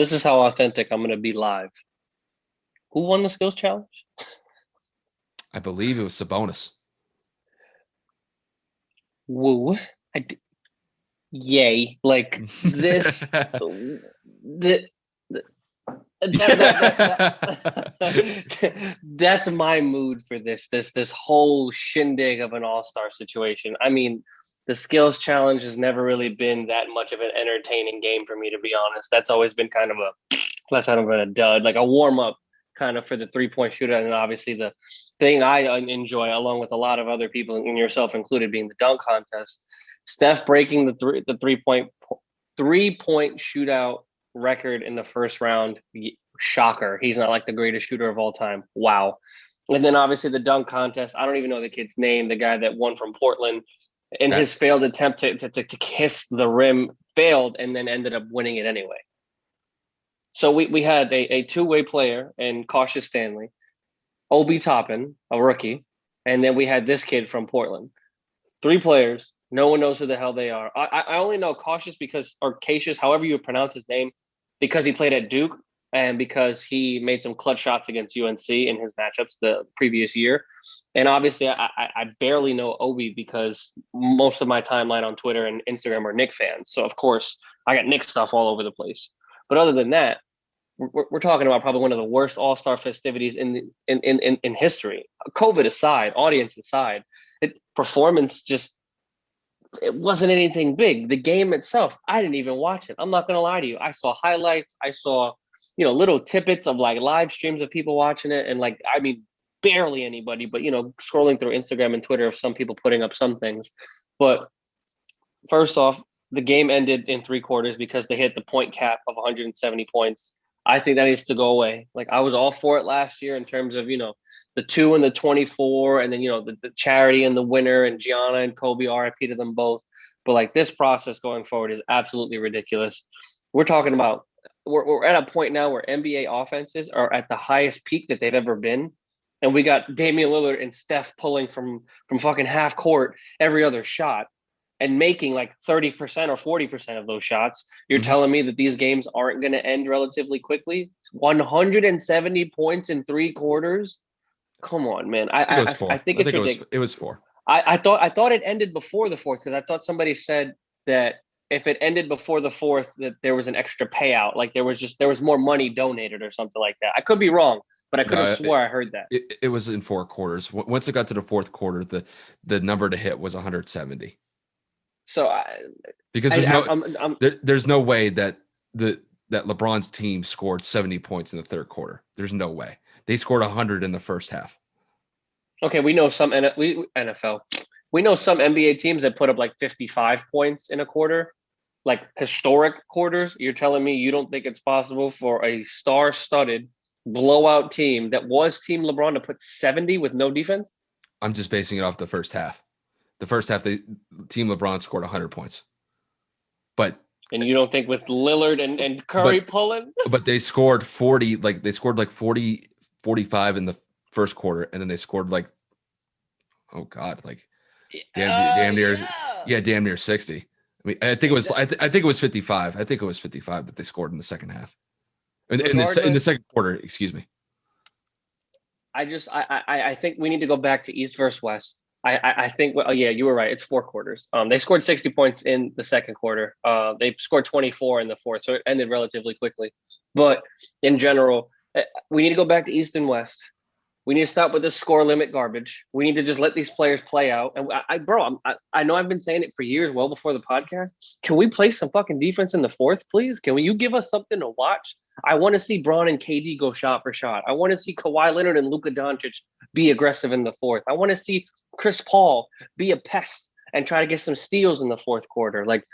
This is how authentic I'm going to be live. Who won the skills challenge? I believe it was Sabonis. Woo. I d- Yay. Like this, the, that's my mood for this whole shindig of an all-star situation. I mean, the skills challenge has never really been that much of an entertaining game for me, to be honest. That's always been kind of a less out of a dud, like a warm-up kind of for the three-point shootout. And obviously the thing I enjoy, along with a lot of other people and yourself included, being the dunk contest. Steph breaking the three-point shootout record in the first round. Shocker. He's not like the greatest shooter of all time. Wow. And then obviously the dunk contest. I don't even know the kid's name, the guy that won from Portland in That his failed attempt to kiss the rim, failed and then ended up winning it anyway. So we had a two-way player in Cautious Stanley, Obi Toppin, a rookie, and then we had this kid from Portland. Three players. No one knows who the hell they are. I only know Cautious because, or Cautious, however you pronounce his name, because he played at Duke and because he made some clutch shots against UNC in his matchups the previous year. And obviously, I barely know Obi because most of my timeline on Twitter and Instagram are Knick fans. So, of course, I got Knick stuff all over the place. But other than that, we're talking about probably one of the worst all-star festivities in history. COVID aside, audience aside, performance just it wasn't anything big. The game itself, I didn't even watch it. I'm not gonna lie to you. I saw highlights. I saw, little tidbits of like live streams of people watching it, and like I mean, barely anybody, but scrolling through Instagram and Twitter of some people putting up some things. But first off, the game ended in three quarters because they hit the point cap of 170 points. I think that needs to go away. Like I was all for it last year in terms of the 2 and the 24, and then the charity and the winner and Gianna and Kobe. RIP to them both. But like this process going forward is absolutely ridiculous. We're talking about we're at a point now where NBA offenses are at the highest peak that they've ever been, and we got Damian Lillard and Steph pulling from fucking half court every other shot and making like 30% or 40% of those shots. You're mhm. telling me that these games aren't going to end relatively quickly? 170 points in three quarters? Come on, man. I think it was I four. think I it's think ridiculous. it was four. I thought it ended before the fourth because I thought somebody said that if it ended before the fourth, that there was an extra payout. Like there was more money donated or something like that. I could be wrong, but I could have No, swore I heard that. it was in four quarters. Once it got to the fourth quarter, the number to hit was 170 So because there's no way that the that LeBron's team scored 70 points in the third quarter. There's no way. They scored 100 in the first half. Okay, we know some NFL. We know some NBA teams that put up like 55 points in a quarter, like historic quarters. You're telling me you don't think it's possible for a star-studded blowout team that was Team LeBron to put 70 with no defense? I'm just basing it off the first half. The first half, the team LeBron scored 100 points, but And you don't think with Lillard and Curry but pulling? but they scored 40, like they scored like 40, 45 in the first quarter, and then they scored like, oh God, like damn near, Yeah. yeah, damn near 60. I mean, I think it was, I think it was 55. I think it was 55 that they scored in the second half, in the Regardless, second quarter, excuse me. I think we need to go back to East versus West. I think well, yeah, you were right. It's four quarters. They scored 60 points in the second quarter. They scored 24 in the fourth, so it ended relatively quickly. But in general, we need to go back to East and West. We need to stop with this score limit garbage. We need to just let these players play out. And I know I've been saying it for years, well before the podcast. Can we play some fucking defense in the fourth, please? You give us something to watch? I want to see Braun and KD go shot for shot. I want to see Kawhi Leonard and Luka Doncic be aggressive in the fourth. I want to see Chris Paul be a pest and try to get some steals in the fourth quarter. Like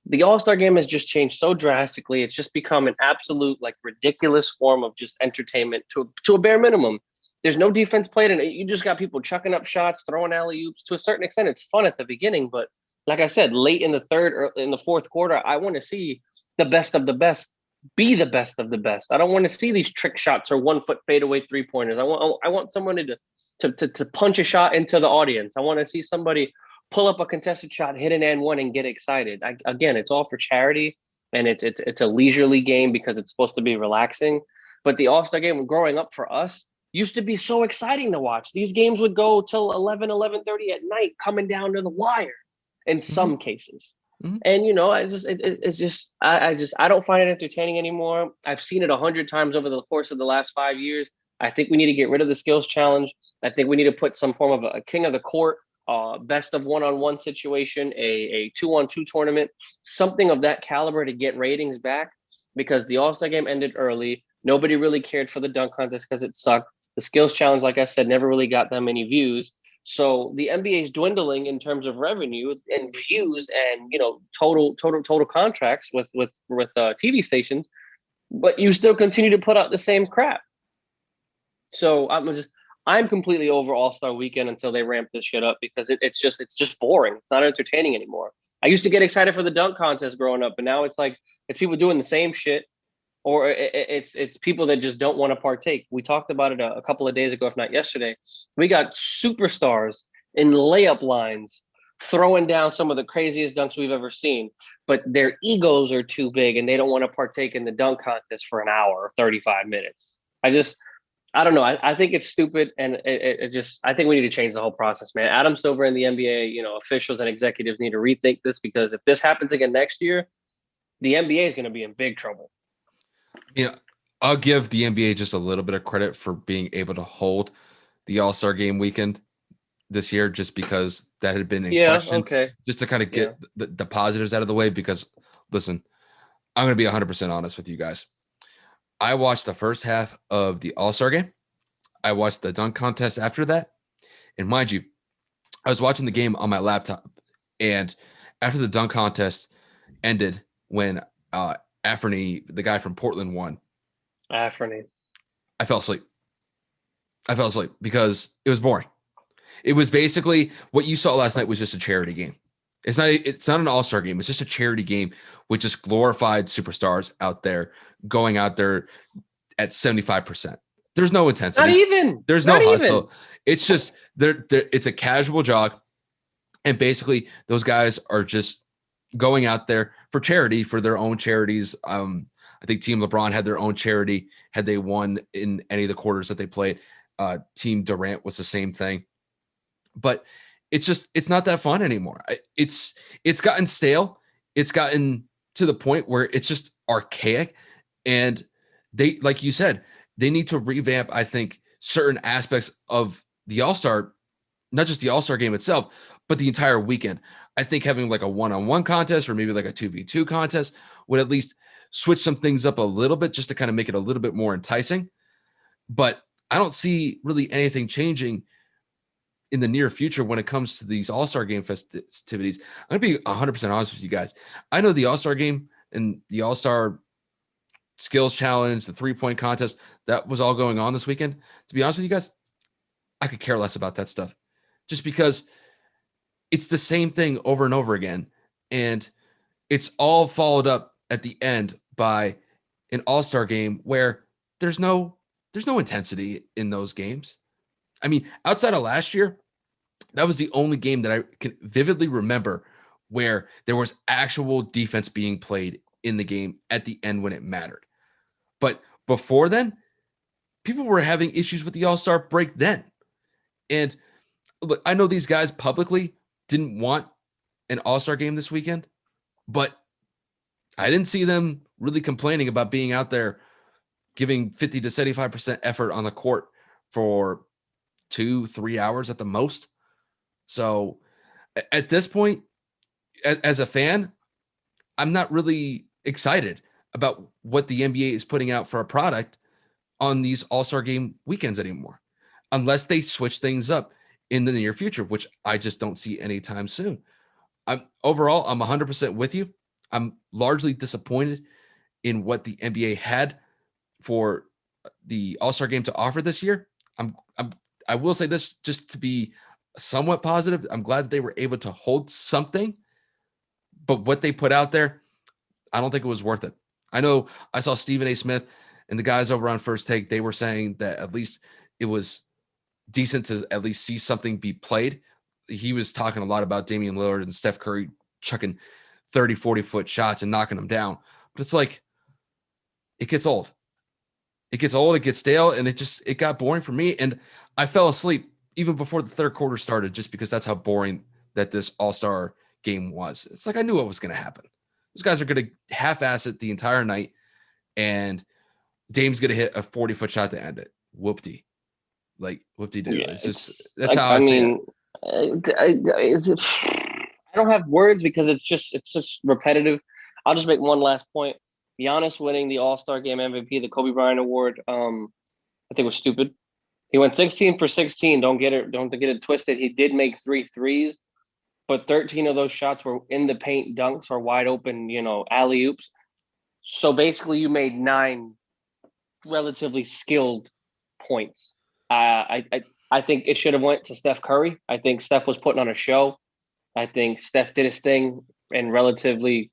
the All Star game has just changed so drastically. It's just become an absolute like ridiculous form of just entertainment to a bare minimum. There's no defense played, and you just got people chucking up shots, throwing alley oops. To a certain extent, it's fun at the beginning, but like I said, late in the third or in the fourth quarter, I want to see the best of the best be the best of the best. I don't want to see these trick shots or 1 foot fadeaway three pointers. I want someone to punch a shot into the audience. I want to see somebody pull up a contested shot, hit an and one, and get excited. Again, it's all for charity. and it's a leisurely game because it's supposed to be relaxing. But the All-Star game growing up for us used to be so exciting to watch. These games would go till 11:30 at night, coming down to the wire in some cases. Mm-hmm. And I don't find it entertaining anymore. I've seen it 100 times over the course of the last 5 years. I think we need to get rid of the skills challenge. I think we need to put some form of a king of the court, best of one-on-one situation, a 2-on-2 tournament, something of that caliber to get ratings back, because the All-Star game ended early. Nobody really cared for the dunk contest because it sucked. The skills challenge, like I said, never really got that many views. So the NBA is dwindling in terms of revenue and views and total contracts with TV stations, but you still continue to put out the same crap. So I'm completely over All-Star Weekend until they ramp this shit up, because it's just boring. It's not entertaining anymore. I used to get excited for the dunk contest growing up, but now it's like it's people doing the same shit, or it's people that just don't want to partake. We talked about it a couple of days ago, if not yesterday. We got superstars in layup lines throwing down some of the craziest dunks we've ever seen, but their egos are too big and they don't want to partake in the dunk contest for an hour or 35 minutes. I don't know. I think it's stupid, and I think we need to change the whole process, man. Adam Silver and the NBA, officials and executives need to rethink this, because if this happens again next year, the NBA is going to be in big trouble. I'll give the NBA just a little bit of credit for being able to hold the All-Star game weekend this year, just because that had been in question. Okay. Just to kind of get the positives out of the way, because listen, I'm going to be 100% honest with you guys. I watched the first half of the All-Star game. I watched the dunk contest after that. And mind you, I was watching the game on my laptop. And after the dunk contest ended, when Anthony, the guy from Portland, won, Anthony, I fell asleep. Because it was boring. It was basically what you saw last night was just a charity game. It's not an All-Star game. It's just a charity game with just glorified superstars out there going out there at 75%. There's no intensity. Not even. There's no hustle. Even. It's just it's a casual jog. And basically those guys are just going out there for charity, for their own charities. I think Team LeBron had their own charity had they won in any of the quarters that they played. Team Durant was the same thing. But it's not that fun anymore. It's gotten stale. It's gotten to the point where it's just archaic. And they, like you said, they need to revamp, I think, certain aspects of the All-Star, not just the All-Star game itself, but the entire weekend. I think having like a one-on-one contest or maybe like a 2v2 contest would at least switch some things up a little bit, just to kind of make it a little bit more enticing. But I don't see really anything changing in the near future when it comes to these All-Star game festivities. I'm going to be 100% honest with you guys. I know the All-Star game and the All-Star skills challenge, the 3-point contest, that was all going on this weekend. To be honest with you guys, I could care less about that stuff, just because it's the same thing over and over again. And it's all followed up at the end by an All-Star game where there's no intensity in those games. I mean, outside of last year, that was the only game that I can vividly remember where there was actual defense being played in the game at the end when it mattered. But before then, people were having issues with the All-Star break then. And look, I know these guys publicly didn't want an All-Star game this weekend, but I didn't see them really complaining about being out there giving 50 to 75% effort on the court for 2-3 hours at the most. So at this point, as a fan, I'm not really excited about what the NBA is putting out for a product on these All-Star game weekends anymore, unless they switch things up in the near future, which I just don't see anytime soon. Overall, I'm 100% with you. I'm largely disappointed in what the NBA had for the All-Star game to offer this year. I will say this, just to be somewhat positive, I'm glad that they were able to hold something, but what they put out there, I don't think it was worth it. I know I saw Stephen A. Smith and the guys over on First Take, they were saying that at least it was decent to at least see something be played. He was talking a lot about Damian Lillard and Steph Curry chucking 30, 40-foot shots and knocking them down. But it's like it gets old. It gets old, it gets stale, and it got boring for me. And I fell asleep even before the third quarter started, just because that's how boring that this All-Star game was. It's like I knew what was going to happen. Those guys are going to half-ass it the entire night, and Dame's going to hit a 40-foot shot to end it. Whoop-de. Like, whoop-de-doo. Yeah, It's just, that's how I see mean, I don't have words because it's just repetitive. I'll just make one last point. Giannis winning the All-Star Game MVP, the Kobe Bryant Award, I think was stupid. He went 16 for 16. Don't get it twisted. He did make 3 threes, but 13 of those shots were in the paint dunks or wide open, alley oops. So basically, you made 9 relatively skilled points. I think it should have went to Steph Curry. I think Steph was putting on a show. I think Steph did his thing in relative ease.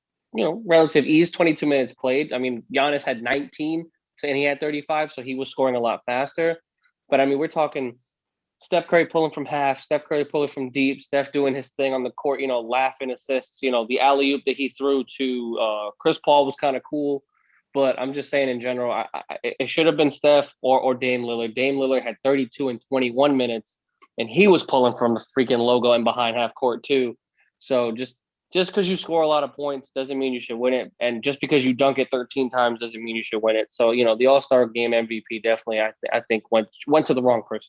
22 minutes played. I mean, Giannis had 19, and he had 35, so he was scoring a lot faster. But I mean, we're talking Steph Curry pulling from half, Steph Curry pulling from deep, Steph doing his thing on the court, laughing assists. The alley oop that he threw to Chris Paul was kind of cool. But I'm just saying in general, it should have been Steph or Dame Lillard. Dame Lillard had 32 and 21 minutes, and he was pulling from the freaking logo and behind half court too. So just because you score a lot of points doesn't mean you should win it, and just because you dunk it 13 times doesn't mean you should win it. So the All-Star Game MVP definitely, I think went to the wrong person.